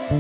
A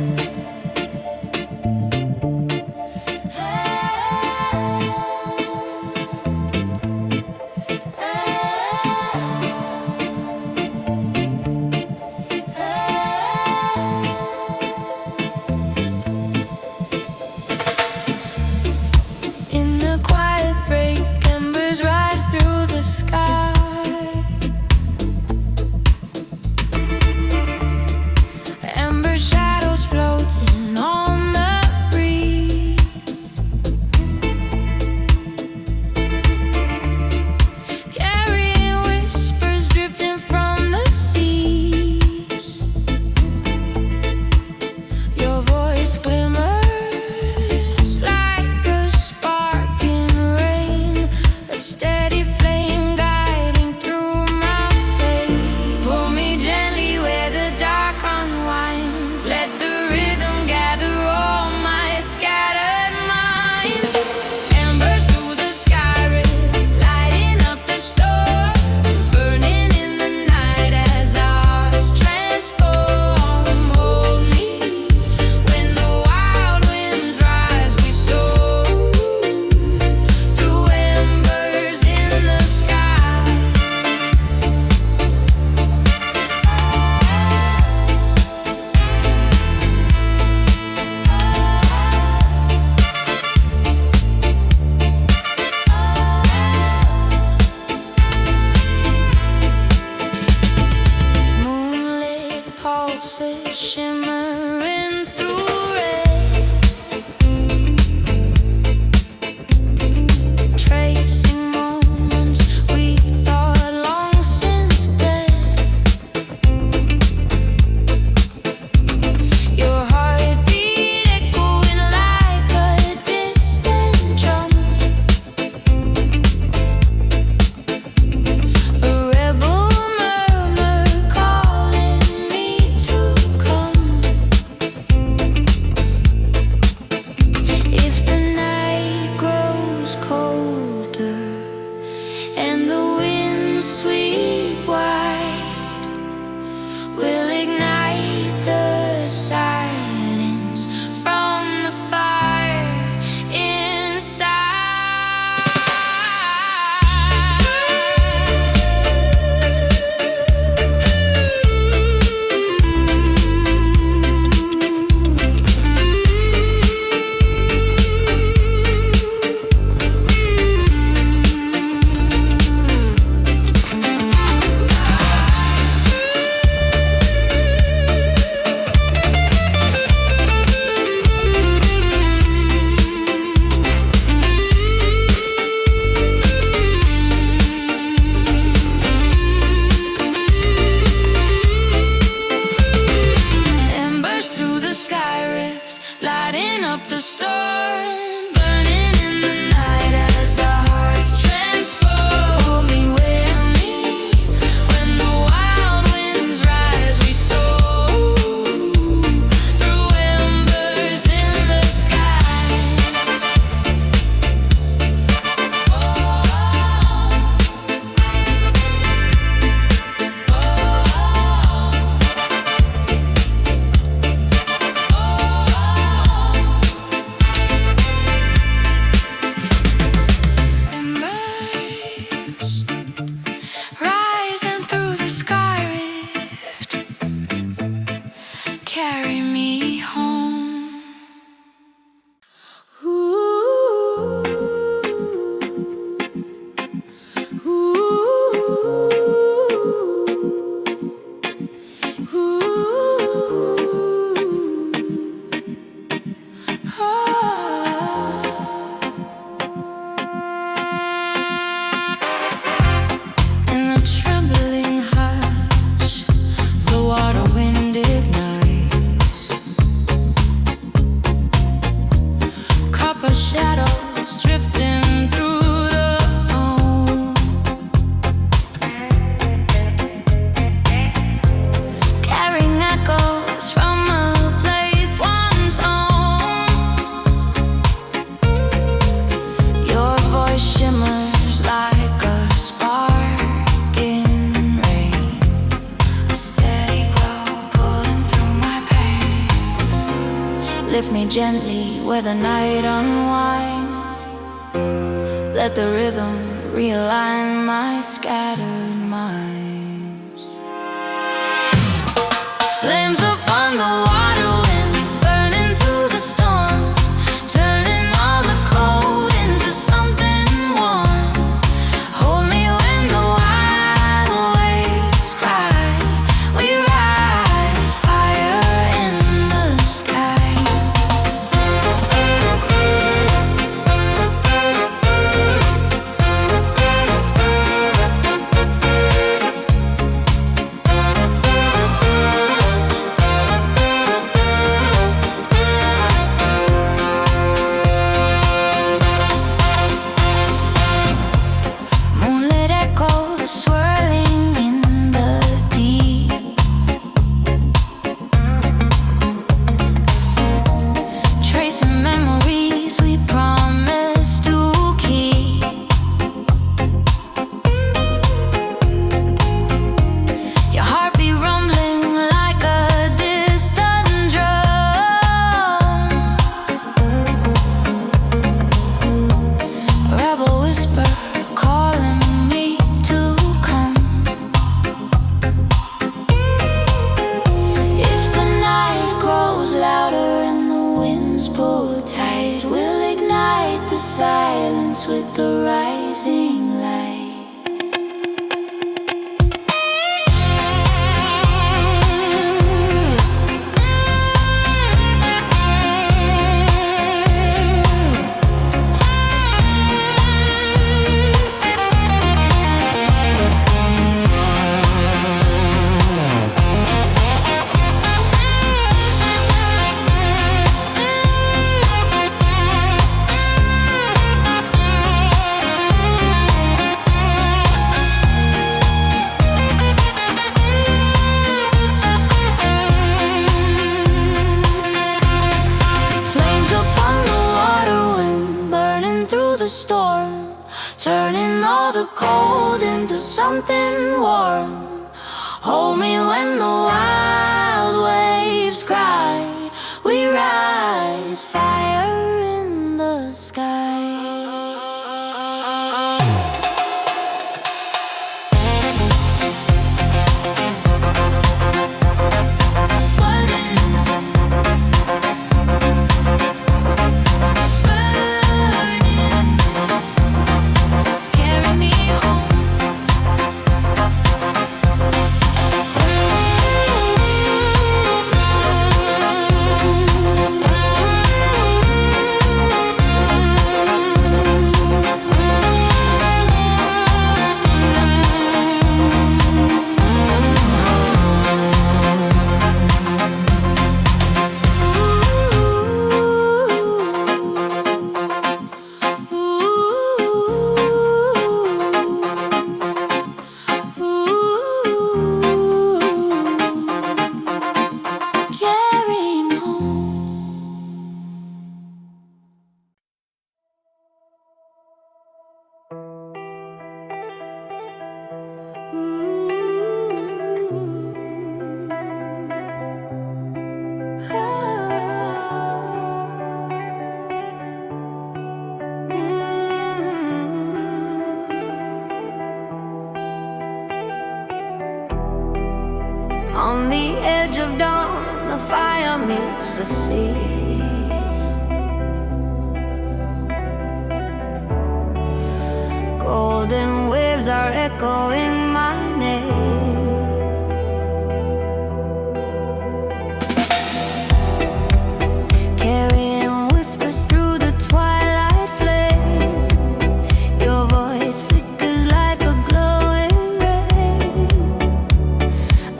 rebel murmur calling me to come. Lift me gently where the night unwinds. Let the rhythm realign my scattered minds. Flames upon the water wind, burning through the storm, turning all the cold into something warm. Hold me when the wild waves cry. We rise, fire in the sky. Moonlit echoes swirling in the deep. Tracing memories we promised to keep. Your heartbeat rumbling like a distant drum. A rebel whisper calling me to come. If the night grows louder and the winds pull tight, we'll ignite the silence with the rising light. Flames upon the water wind, burning through the storm, turning all the cold into something warm. Hold me when the wild waves cry. We rise, fire in the sky. Carry me home. Carry me home. On the edge of dawn, the fire meets the sea. Golden waves are echoing my name. Carrying whispers through the twilight flame. Your voice flickers like a glowing ray,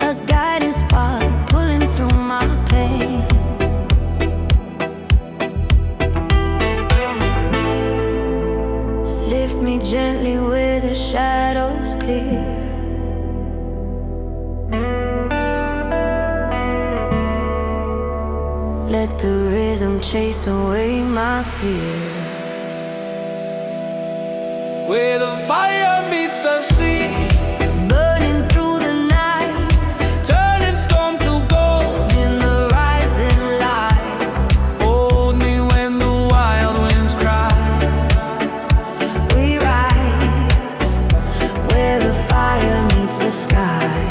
a guiding spark pulling through my pain. Lift me gently where the shadows clear. Let the rhythm chase away my fear. Where the fire meets the sea, Burning through the night, turning storm to gold. in the rising light. Oh, the sky.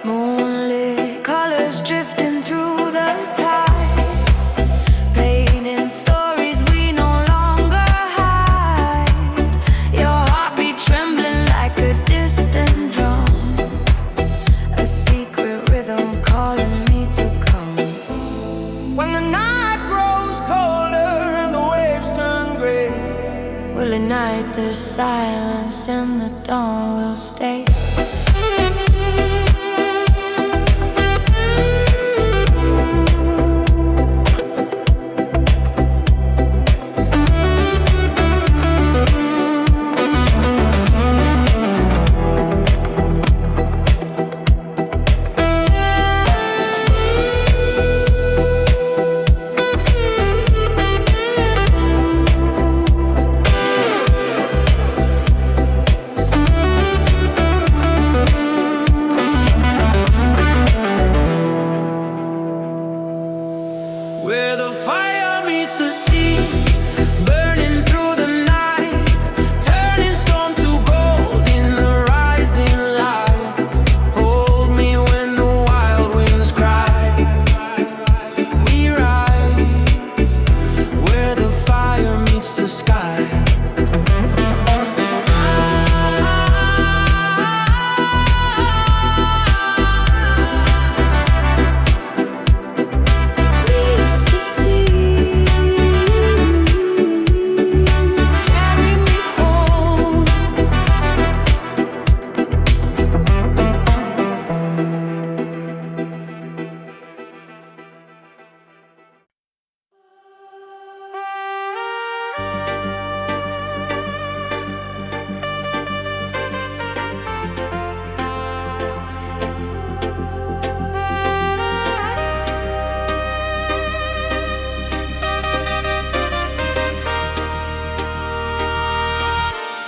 Moonlit colors drifting through the tide, painting stories we no longer hide. Your heartbeat trembling like a distant drum, a secret rhythm calling me to come. When the night grows colder and the waves turn gray, Will ignite the silence and the dawn will stay. where the fire meets the sea, burning through the night, turning storm to gold in the rising light. Hold me when the wild winds cry. We rise where the fire meets the sky. Reach the sea, carry me home.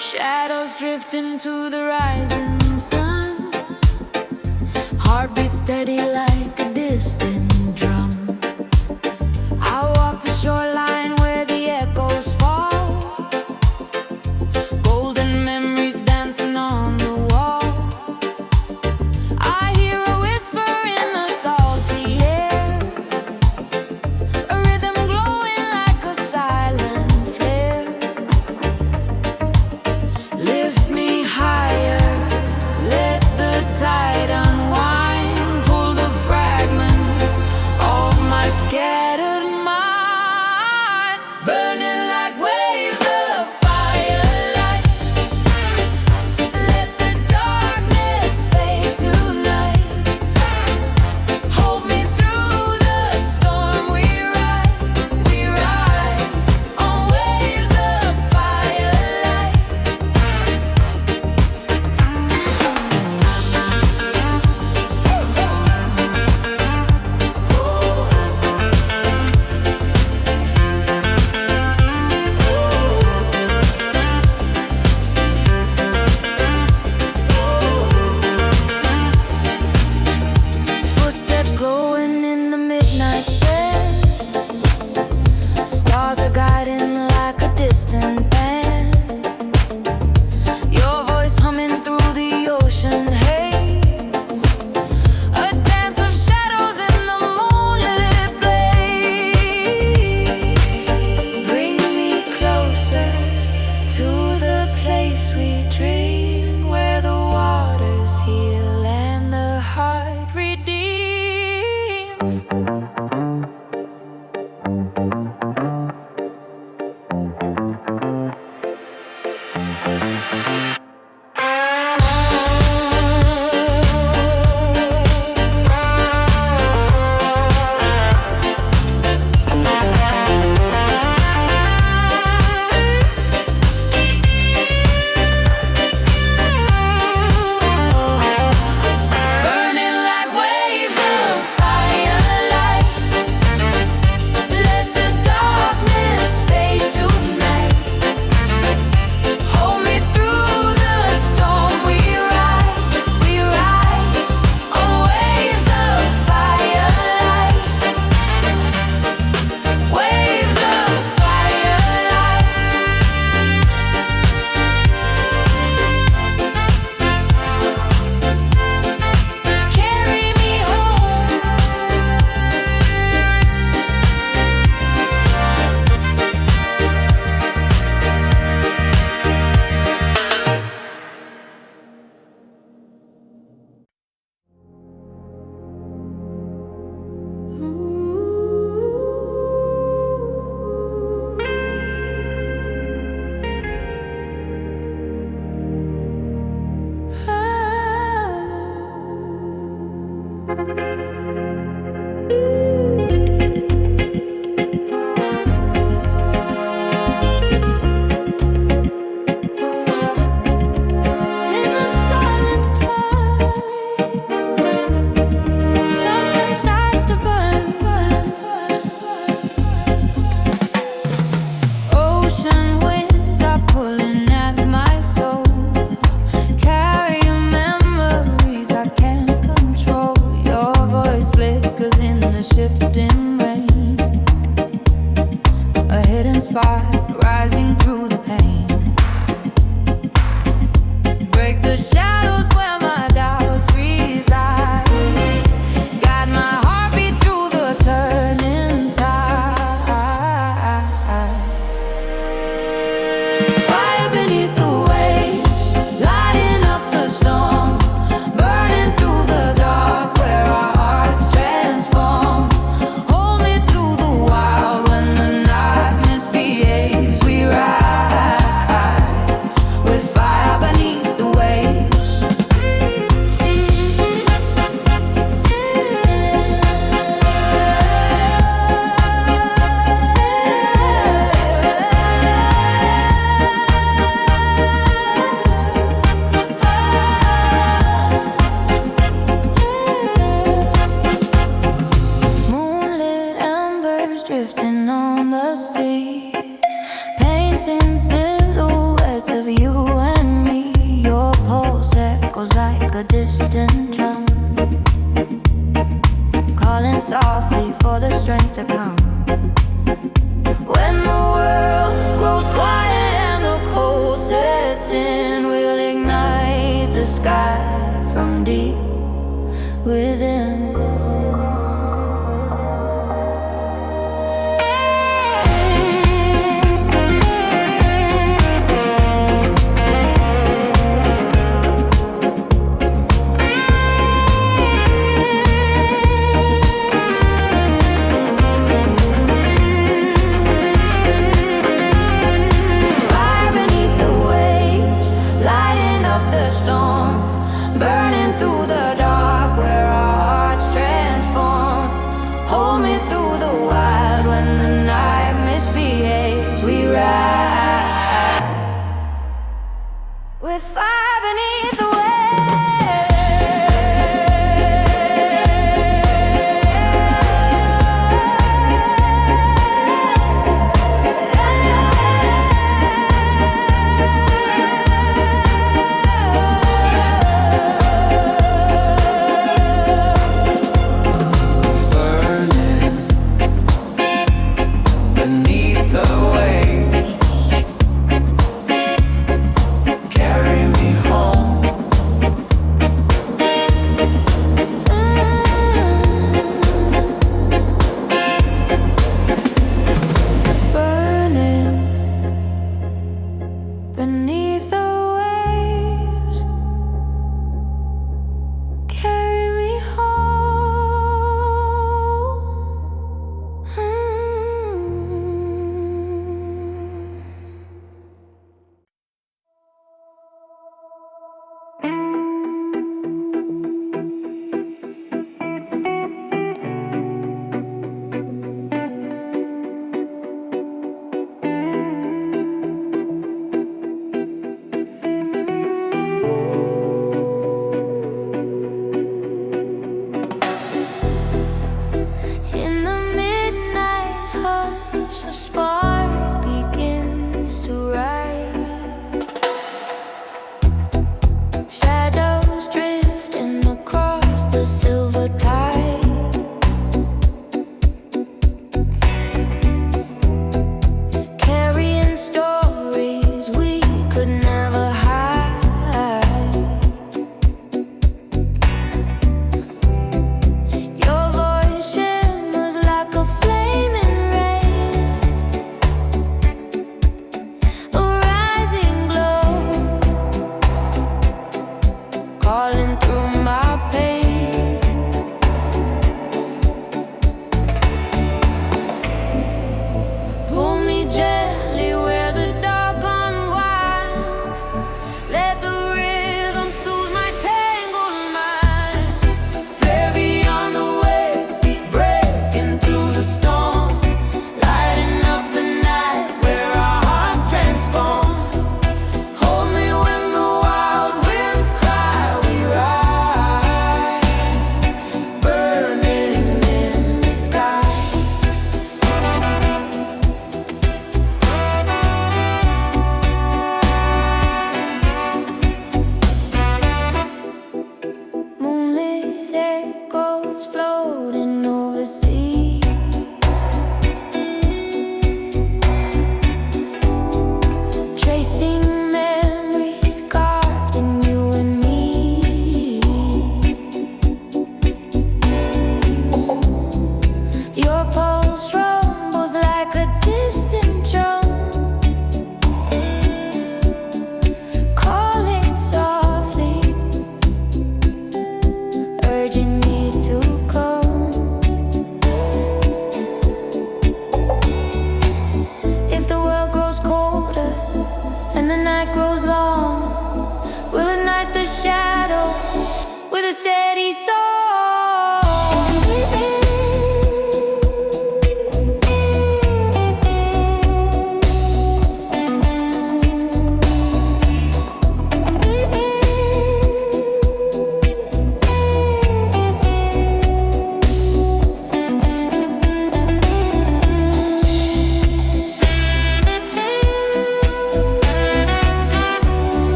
Shadows drifting to the rising sun, heartbeat steady like a distant drum. I walk the shoreline where the echoes fall, golden memories dancing on the wall. I hear a whisper in the salty air, a rhythm glowing like a silent flare. Lift me higher, let the tide unwind, pull the fragments chasing silhouettes of you and me. Your pulse echoes like a distant drum, calling softly for the strength to come. When the world grows quiet and the cold sets in, we'll ignite the sky from deep within. Burning through the dark where our hearts stray.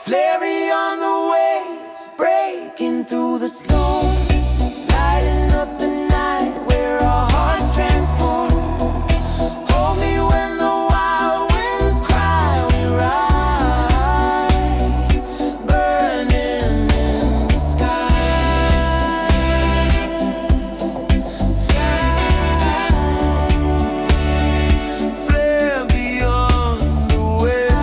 Flary on the waves, breaking through the storm, lighting up the night where our hearts transform. Hold me when the wild winds cry, we ride, burning in the sky. Flare beyond the waves.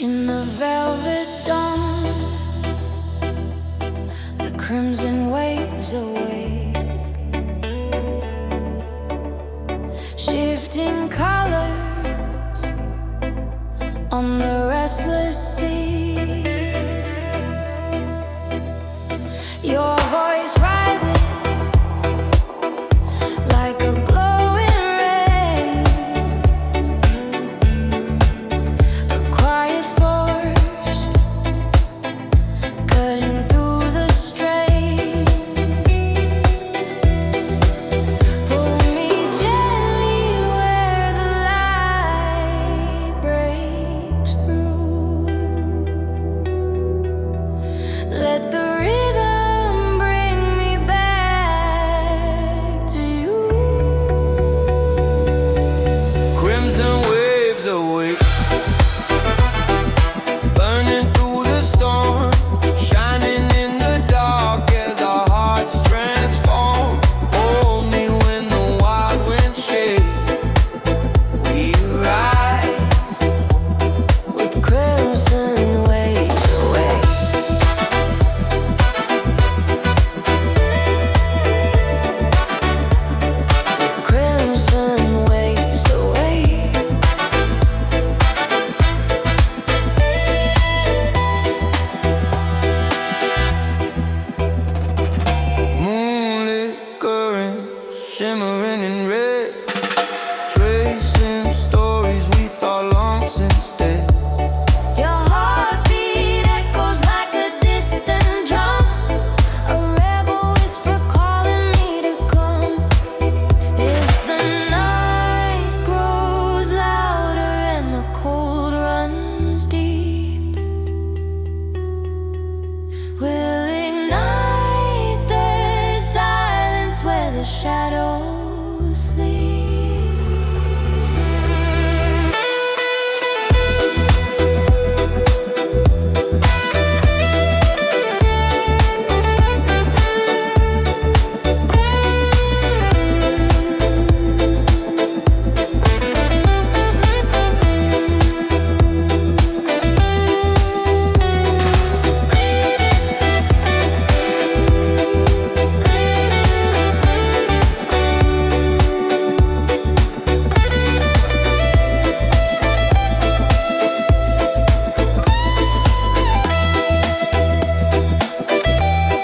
In the velvet dawn, the crimson waves awake, shifting colors on the restless sea. Your voice rises like a glowing ray, a quiet force cutting through the strain. Pull me gently where the light breaks through. Let the rhythm bring me back to you. Crimson waves awake, burning through the storm, shining in the dark as our hearts transform. Hold me when the wild winds shake. We rise With crimson waves away. With crimson waves away. moonlit current, shimmering in red, tracing stories we thought long since dead. Your heartbeat echoes like a distant drum, a rebel whisper calling me to come. If the night grows louder and the cold runs deep, we'll ignite the silence where the shadows sleep.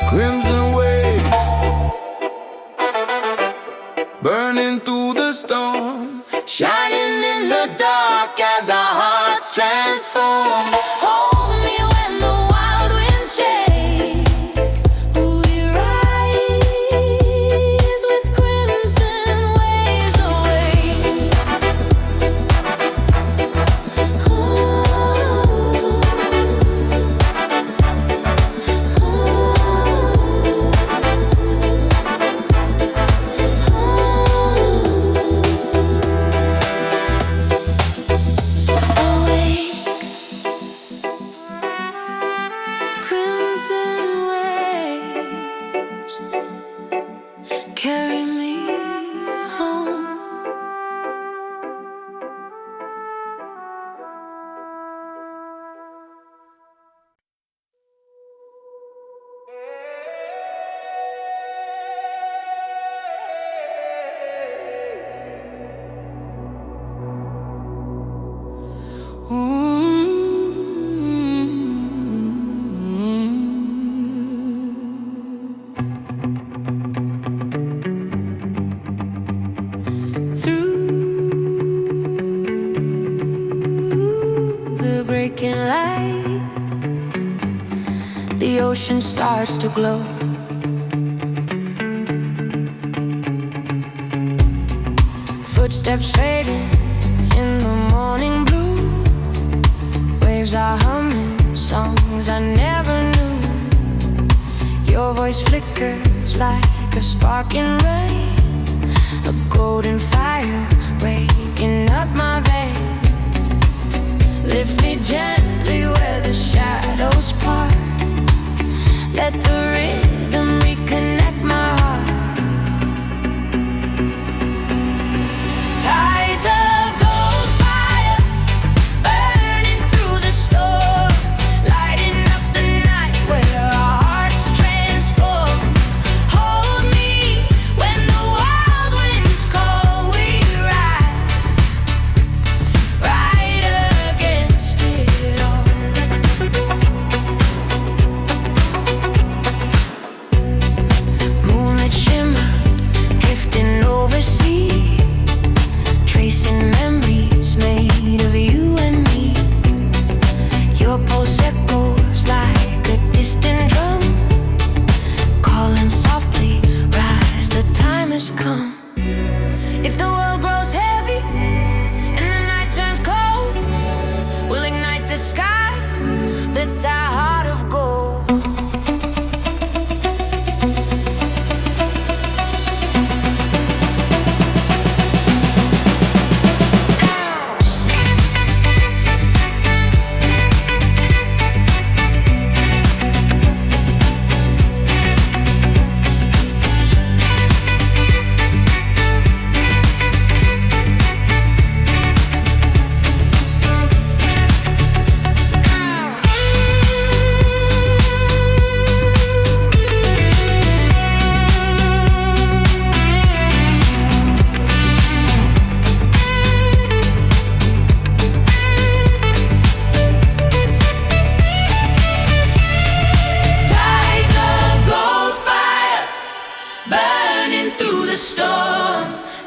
Crimson waves, burning through the storm, shining in the dark as our hearts transform. Hold me when the wild winds shake. We rise with crimson waves away. Awake, crimson waves carry me home. Through the breaking light, the ocean starts to glow. Footsteps fading in the morning blue. Waves are humming songs I never knew. Your voice flickers like a spark in rain, a golden fire waking up my veins. Lift me gently where the shadows part. Let the rhythm reconnect my heart. Tides of gold fire burning through the storm. the sky, that's our heart of gold.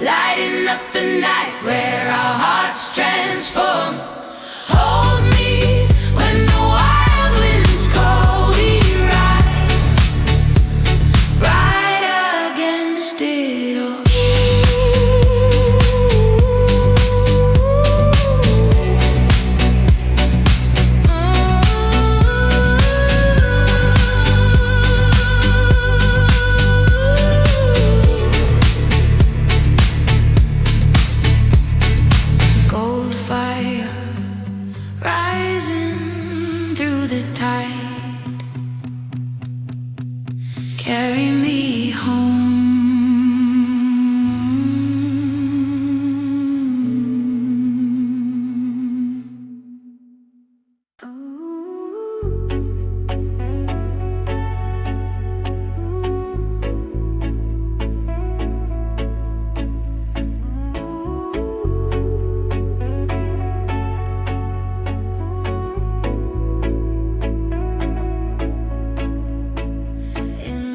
Lighting up the night where our hearts transform. Hold me when the wild winds call. We rise bright against it all. Rising through the tide, carry me home.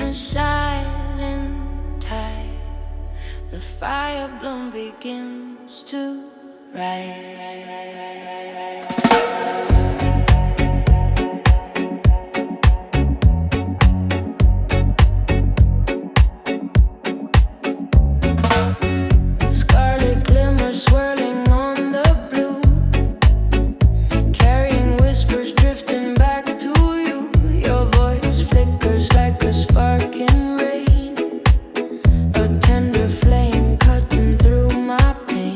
Silent tide, the fire bloom begins to rise. Scarlet glimmer swirling on the blue, carrying whispers drifting back to you. Your voice flickers like a spark in rain, a tender flame cutting through my pain.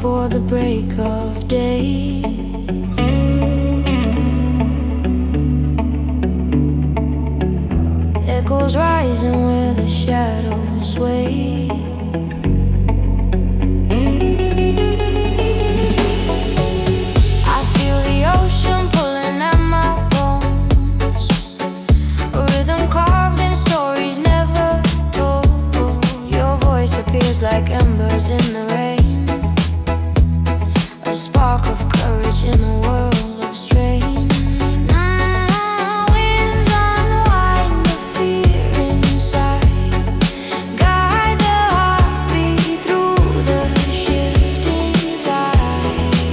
before the break of day. Echoes rising where the shadows sway. I feel the ocean pulling at my bones, a rhythm carved in stories never told. Your voice appears like embers in the rain, a spark of courage in a world of strain. Winds unwind the fear inside, guide the heartbeat through the shifting tide.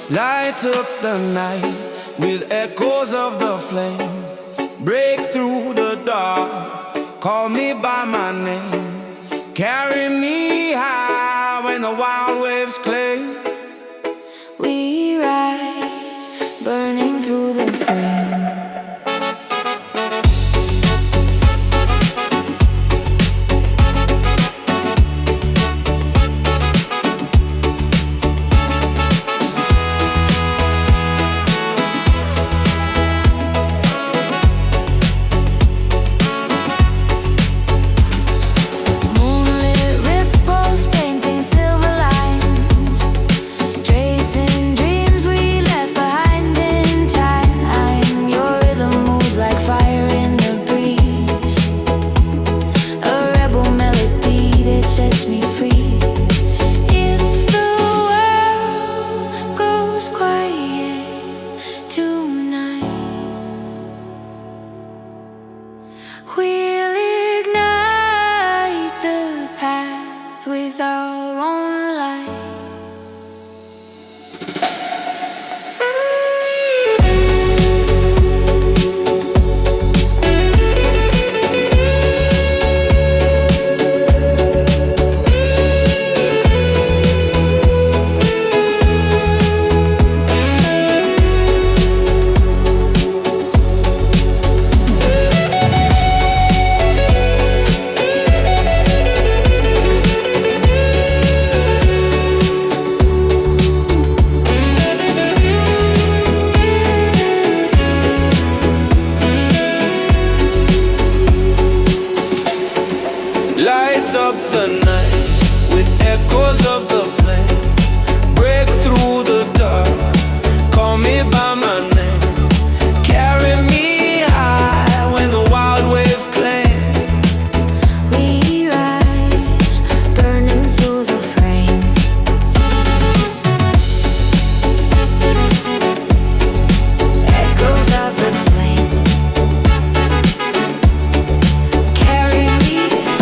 Light up the night with echoes of the flame. Break through the dark, call me by my name. Carry me high when the wild waves claim. We rise, burning through the frame. Moonlit ripples painting silver lines, tracing dreams we left behind in time. Your rhythm moves like fire in the breeze, a rebel melody that sets me free. If the world goes quiet tonight, we'll ignite the path with our own light. Light up the night with echoes of the flame. Break through the dark, call me by my name. Carry me high when the wild waves claim. We rise, burning through the frame. Echoes of the flame, carry me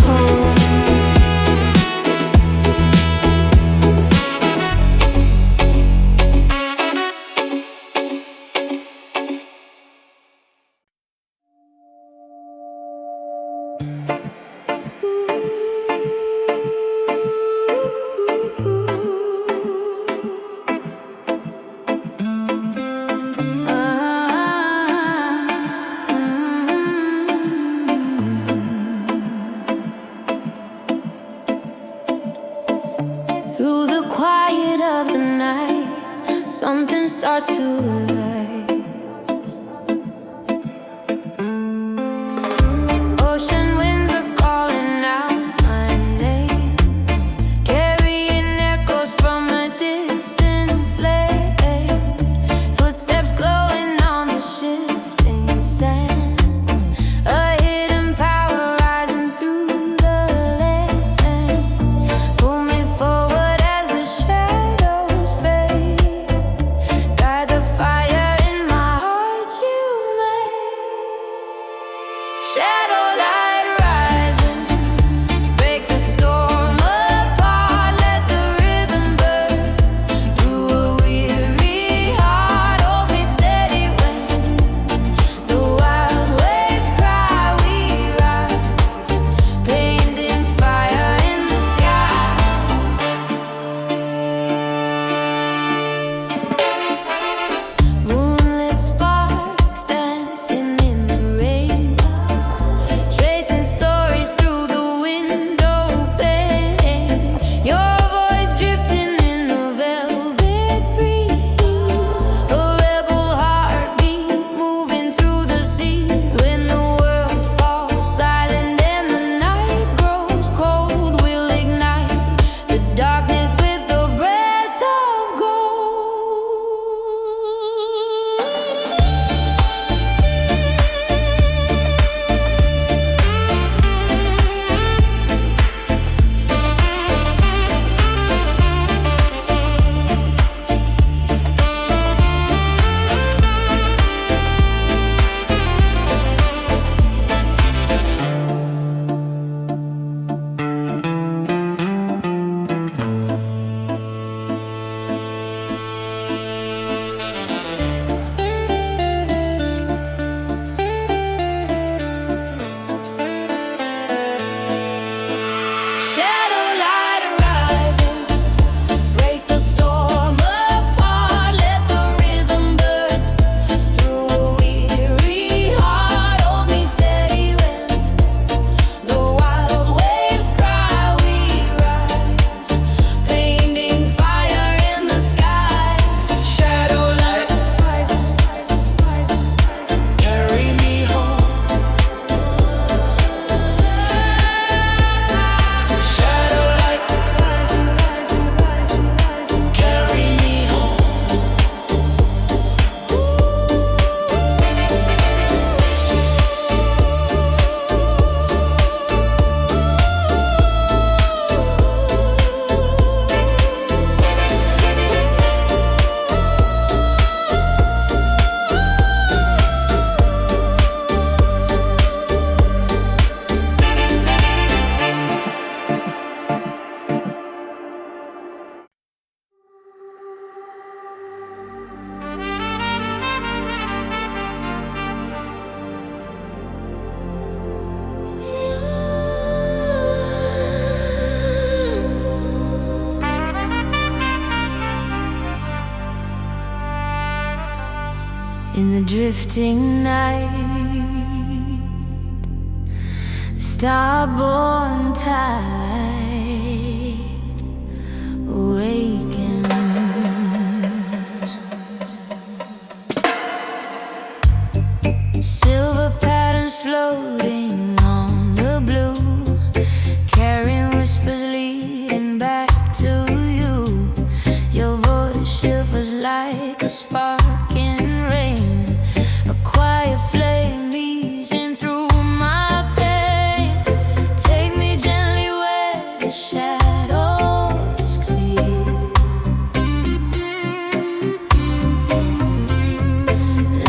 home. Through the quiet of the night, something starts to rise. Ocean winds are calling out my name, carrying echoes from a distant flame. Footsteps glowing on the shifting sand, a hidden power rising through the land. Pull me forward as the shadows fade, guide the fire in my in the drifting night. Starborn tide awakens. Silver patterns floating on the blue, carrying whispers leading back to you. Your voice shivers like a spark in rain, a quiet flame easing through my pain. Take me gently where the shadows clear.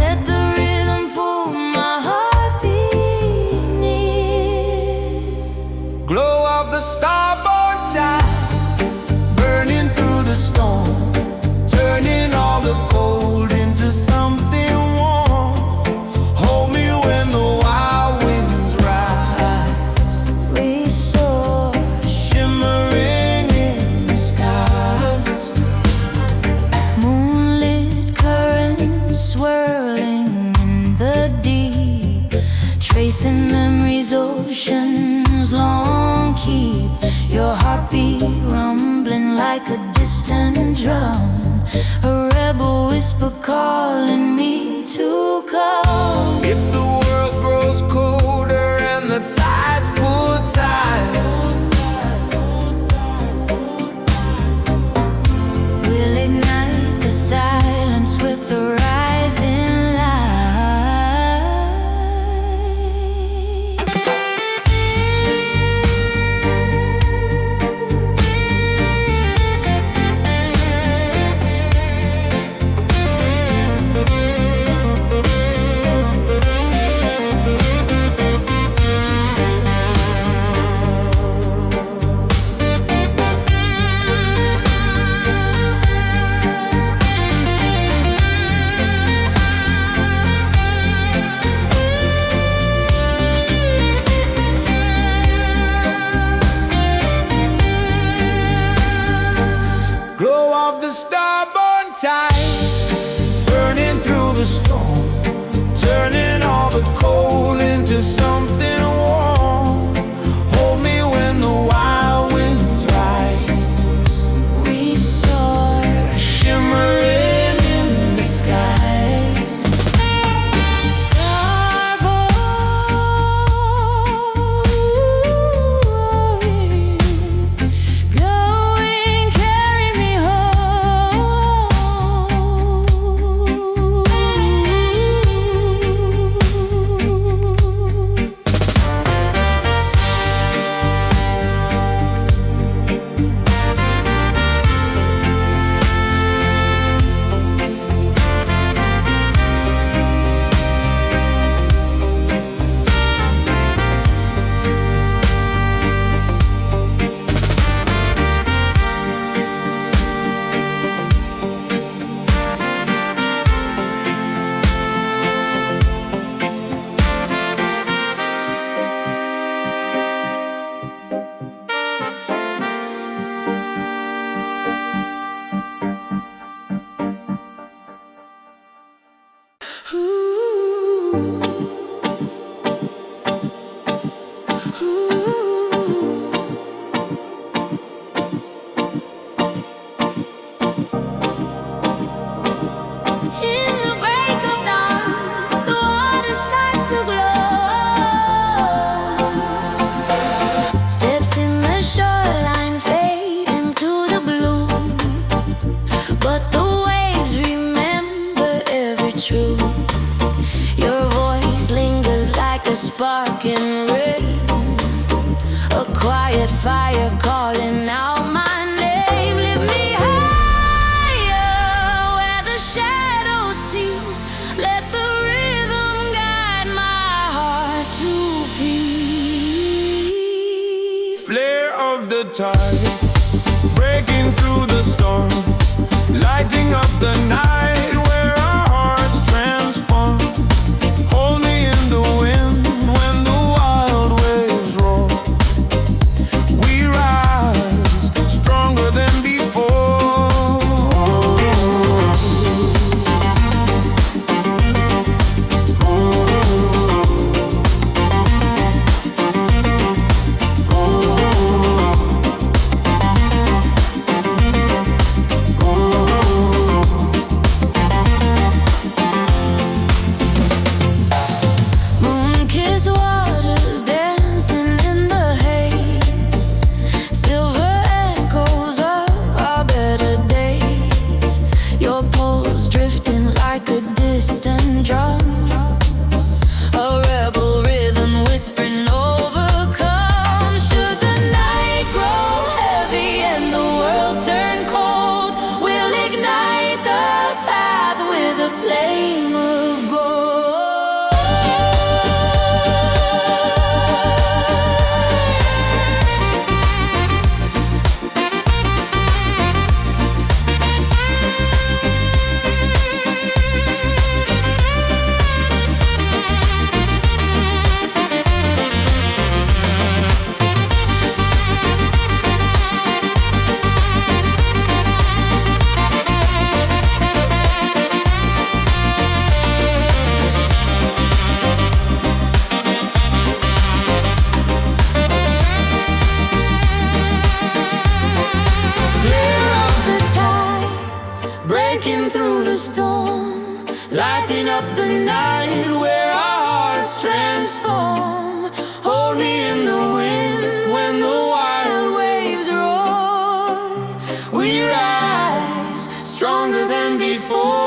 Let the rhythm pull my heartbeat near. Glow of the starboard tide, burning through the storm, turning all the cold into something warm. Hold me when the wild winds rise. We soar, Shimmering in the skies. moonlit currents swirling in the deep, tracing memories oceans long keep. Your heartbeat rumbling like a distant drum, a rebel whisper calling me to come. If the world grows colder and the tides pull tight, We'll ignite the silence with the rising light. glow of the starboard tide, burning through the storm, turning all the cold into something warm. Hold me when the wild winds rise. We soar, Shimmering in the skies. starboard, going, carry me home. In the break of dawn, the water starts to glow. Steps in the shoreline fade into the blue, but the waves remember every truth. Your voice lingers like a spark in rain, a quiet fire calling out my name. Lift me higher where the shadows cease. Let the rhythm guide my heart to peace. Flare of the tide, breaking through the storm, lighting up the night where our hearts transform. Hold me in the wind when the wild waves roar. We rise stronger than before. lighting up the night where our hearts transform. Hold me in the wind when the wild waves roar. We rise stronger than before.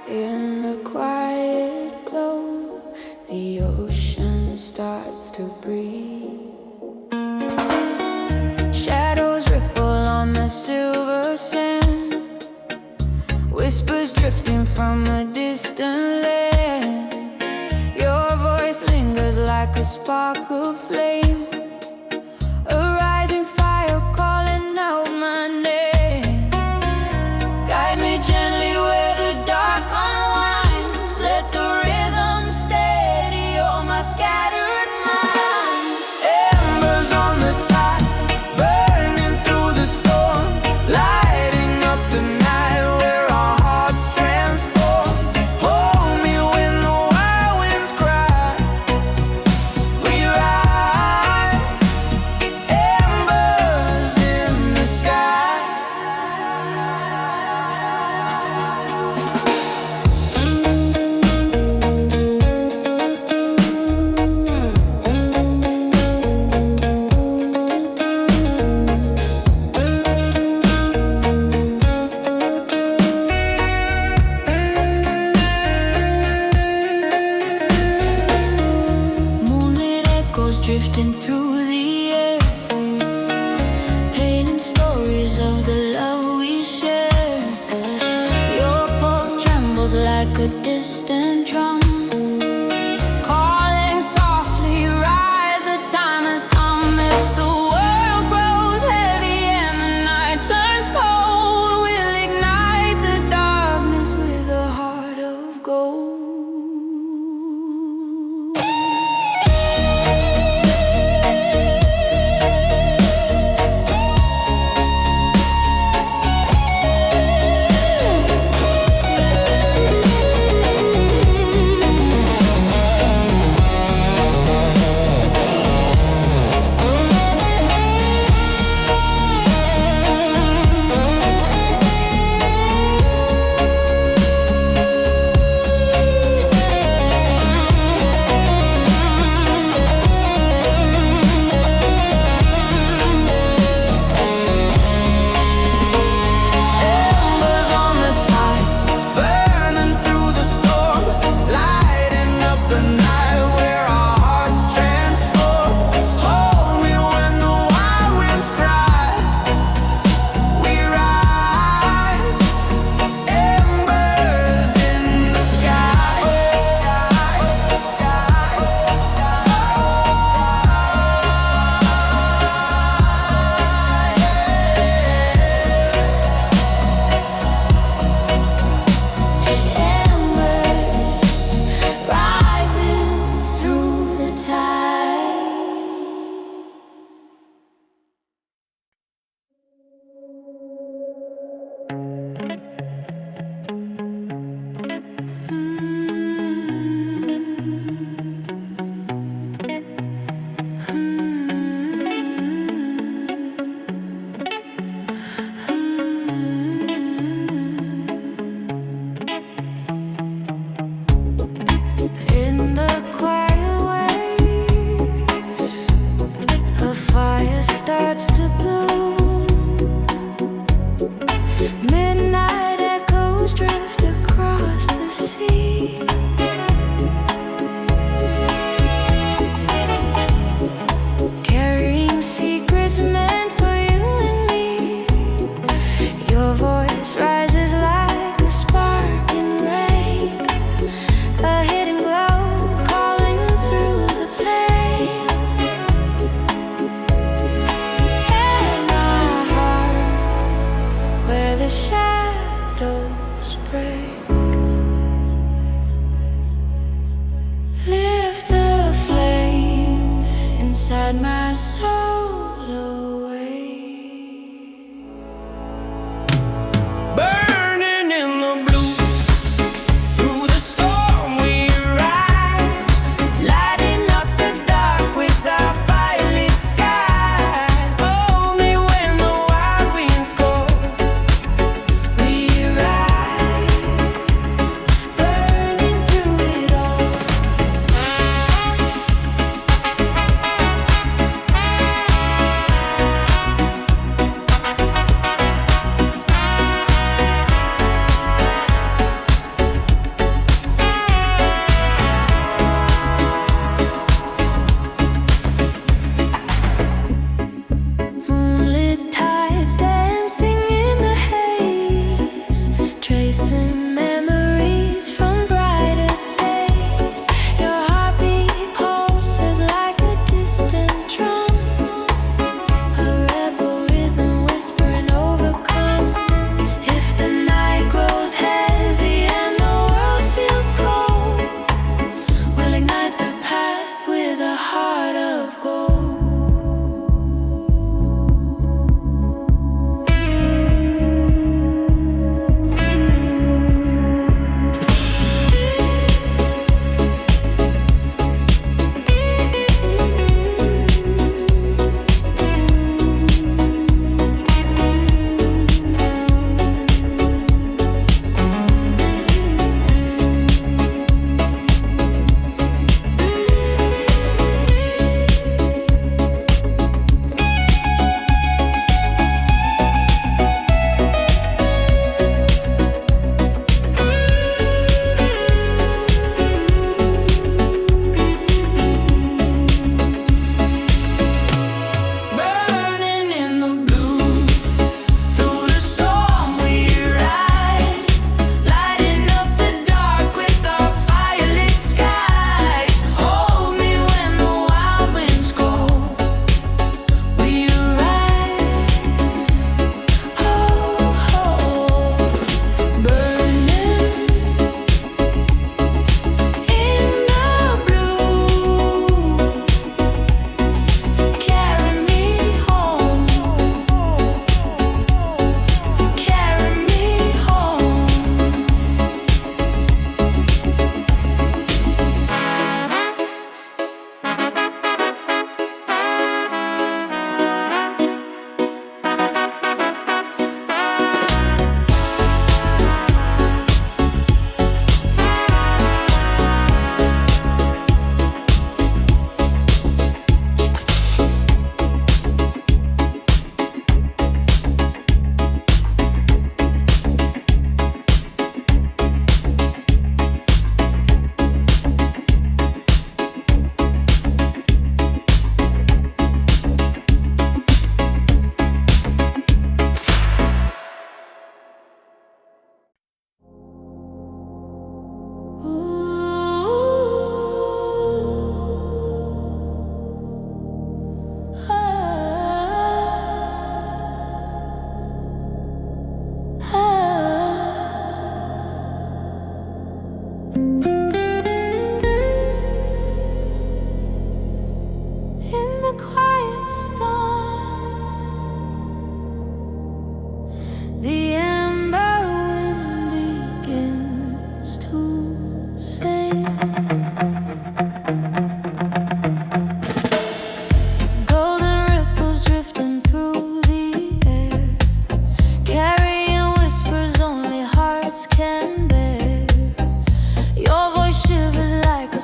In the quiet glow, the ocean starts to breathe. Shadows ripple on the silver sand, whispers drifting from a distant land. Your voice lingers like a spark of flame, a rising fire calling out my name. Guide me gently where the dark unwinds. Let the rhythm steady all my scattered minds. Embers on the tide, burning through the storm, lighting up the night where our hearts transform. Hold me when the wild winds cry. We rise, embers in the sky. Moonlit echoes drifting through the air, painting stories of the love we share. Your pulse trembles like a distant drum, calling softly, rise, the time has come. If the world grows heavy and the night turns cold, we'll ignite the darkness with a heart of gold. In the quiet waves, a fire starts to bloom. Midnight echoes drift across the sea. Carrying secrets meant for you and me. Your voice rises like a spark in rain, a hidden glow calling through the pain. And my heart, where the shadows break, lift the flame inside my soul away. Burning in the blue, through the storm we rise, lighting up the dark with our firelit skies. Only when the wild winds call, we rise, burning through it all.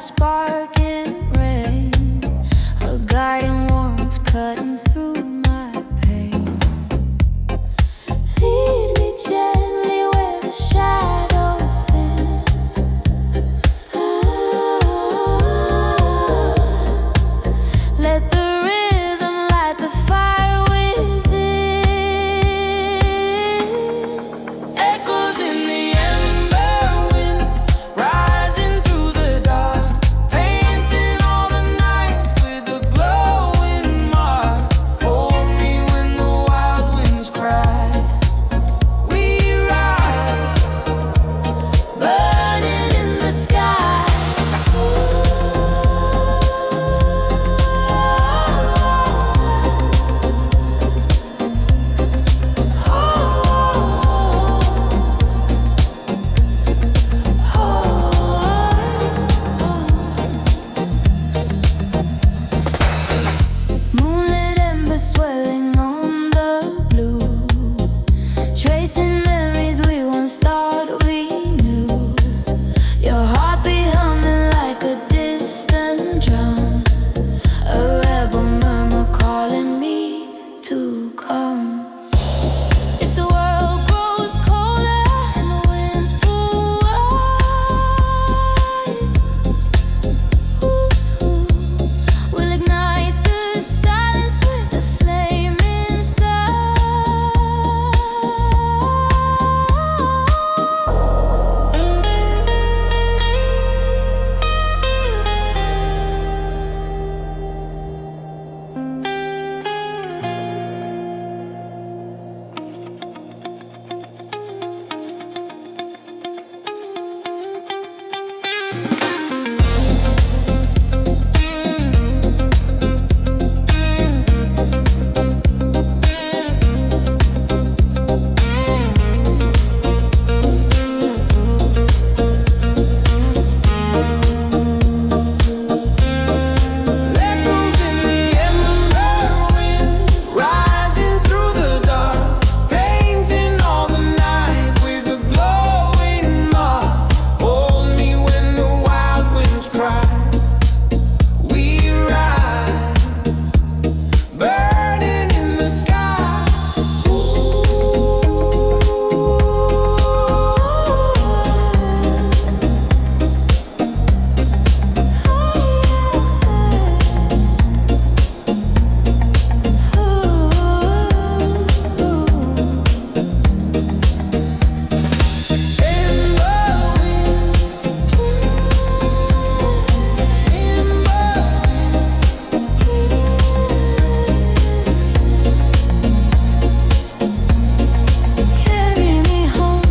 spark in rain, a guiding warmth cutting through my pain. Lead me gently where the shadows thin. Let the rhythm light the fire within. Echoes in the ember wind, rising through the dark, painting all the night with a glowing mark. Hold me when the wild winds cry. We rise, Burning in the sky. Moonlit embers swelling on the blue, tracing memories we once thought we knew. Your heartbeat humming like a distant drum, a rebel murmur calling me to come. If the world grows colder and the winds pull wide, we'll ignite the silence with the flame inside. echoes in the ember wind, rising through the dark, painting all the night with a glowing mark. Hold me when the wild winds cry. We rise, burning in the sky. Carry me home.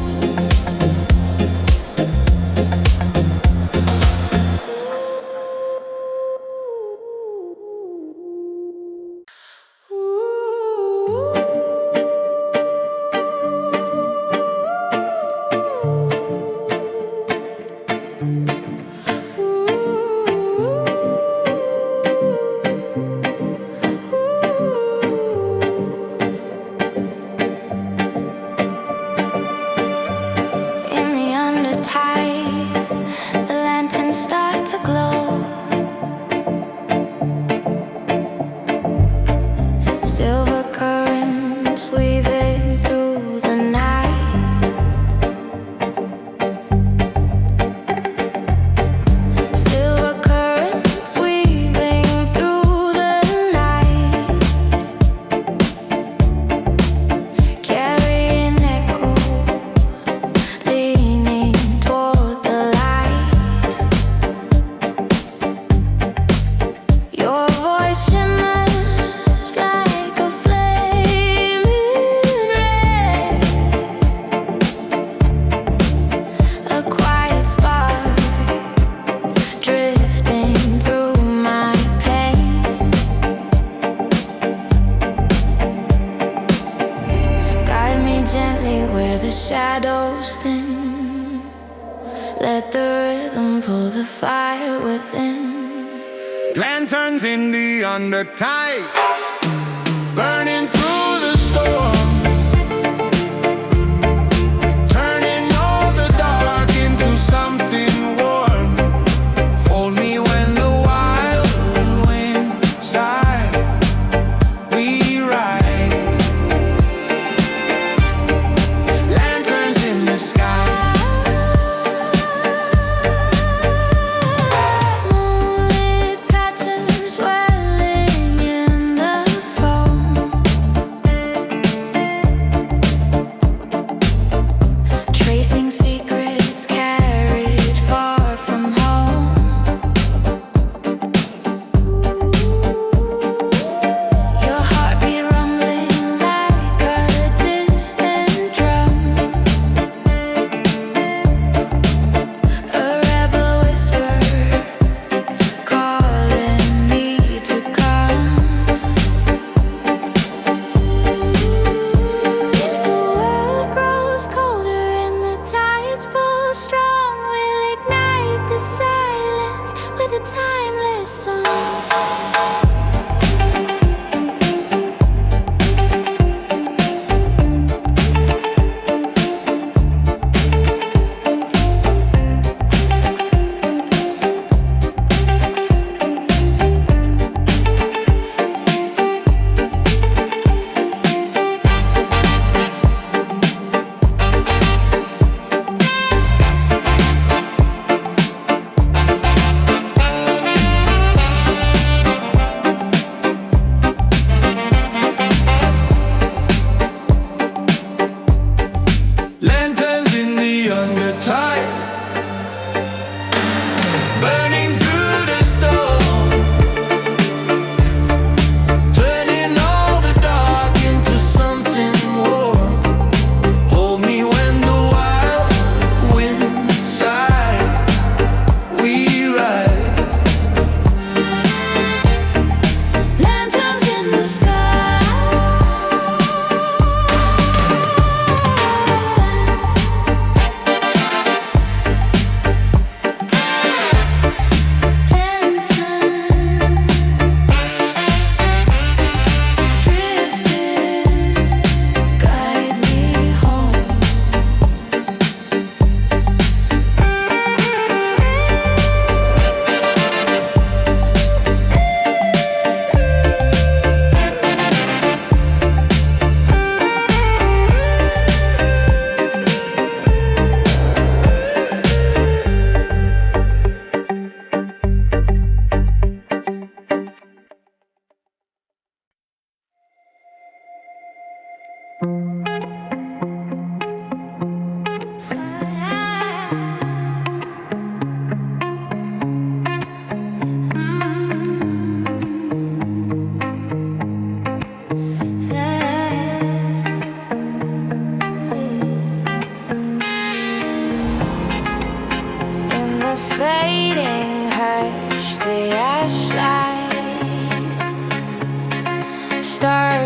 In the undertide, the lanterns start to glow. Silver currents weaving through the night. Silver currents weaving through the night, carrying echo, leaning toward the light. Your voice shimmers like a flame in red, a quiet spark drifting through my pain. Guide me gently where the shadows thin. Let the rhythm pull the fire within. Lanterns in the undertide, burning through the storm, turning all the dark into something warm. Hold me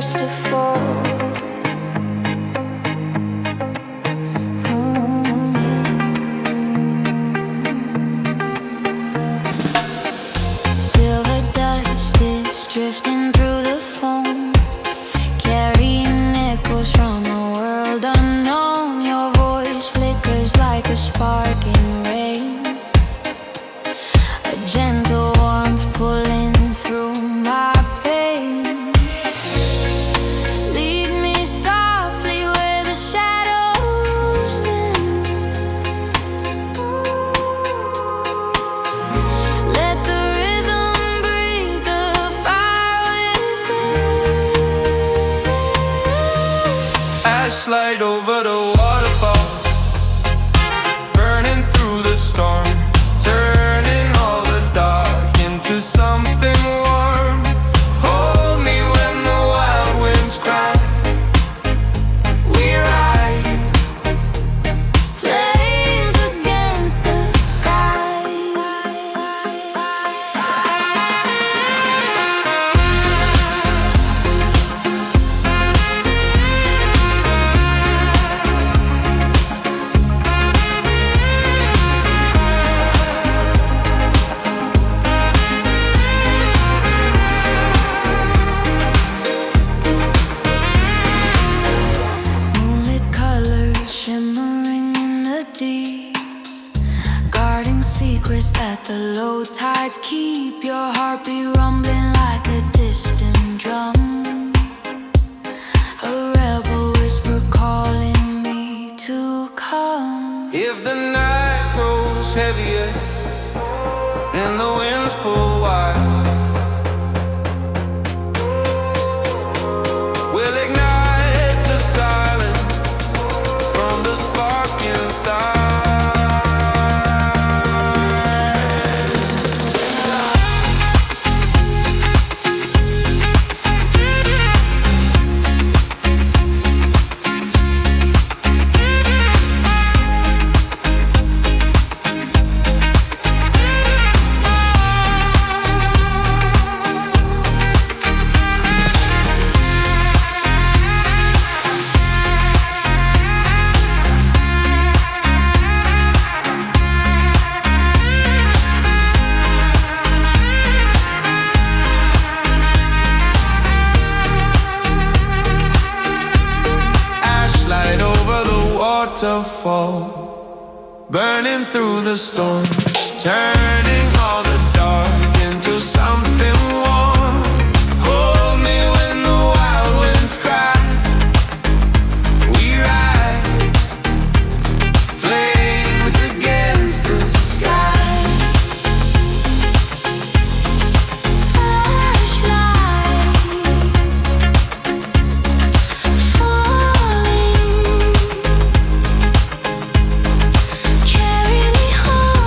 first to fall. Silver dust is drifting through the foam, carrying echoes from a world unknown. Your voice flickers like a spark in rain, a gentle warmth pulling through my pain. Lead me softly where the shadows thin. Let the rhythm breathe the fire within. Ash light over the waterfall, burning through the storm, turning all the dark into something warm. Hold me when the wild winds cry. We rise, Flames against the sky. Moonlit colors shimmering in the deep, guarding secrets that the low tides keep. Your heartbeat rumbling like a distant drum, a rebel whisper calling me to come. if the night grows heavier and the winds pull wide, we'll ignite the silence from the spark inside. Ash light over the waterfall, burning through the storm, turning all the dark into something warm. Hold me when the wild winds cry. We rise, flames against the sky. Ash light falling, carry me home.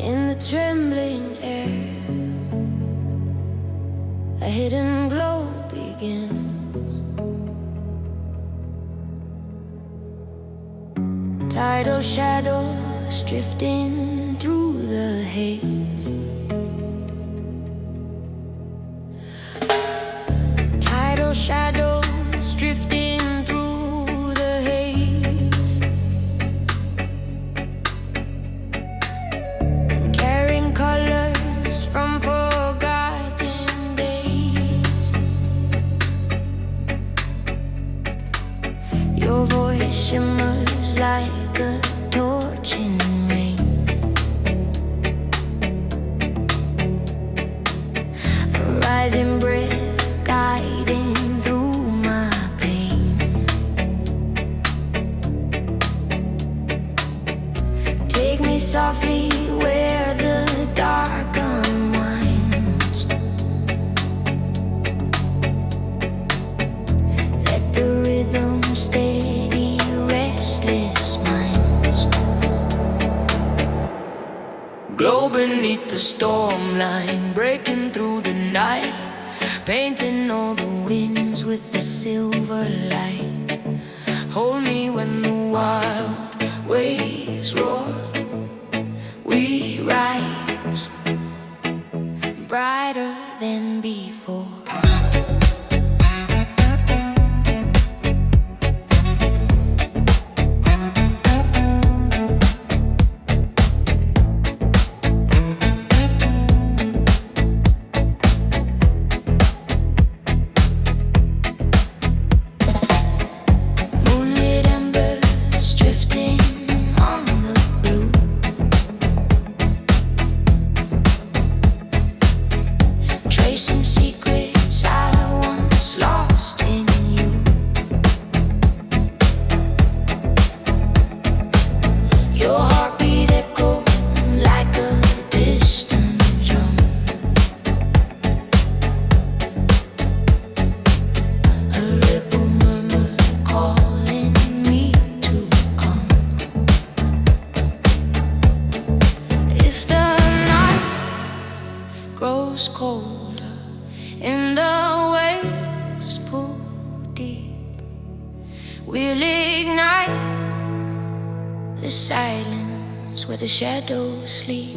In the trembling air, a hidden glow begins. Tidal shadows drifting through the haze. Tidal shadows drifting through the haze, carrying colors from forgotten days. Your voice shimmers like a torch in rain, a rising breath guiding through my pain. Take me softly where the dark unwinds. Let the rhythm beneath the storm line, breaking through the night, painting all the winds with a silver light. Hold me when the wild waves roar, we rise brighter than before. Grows colder and the waves pull deep, we'll ignite the silence where the shadows sleep.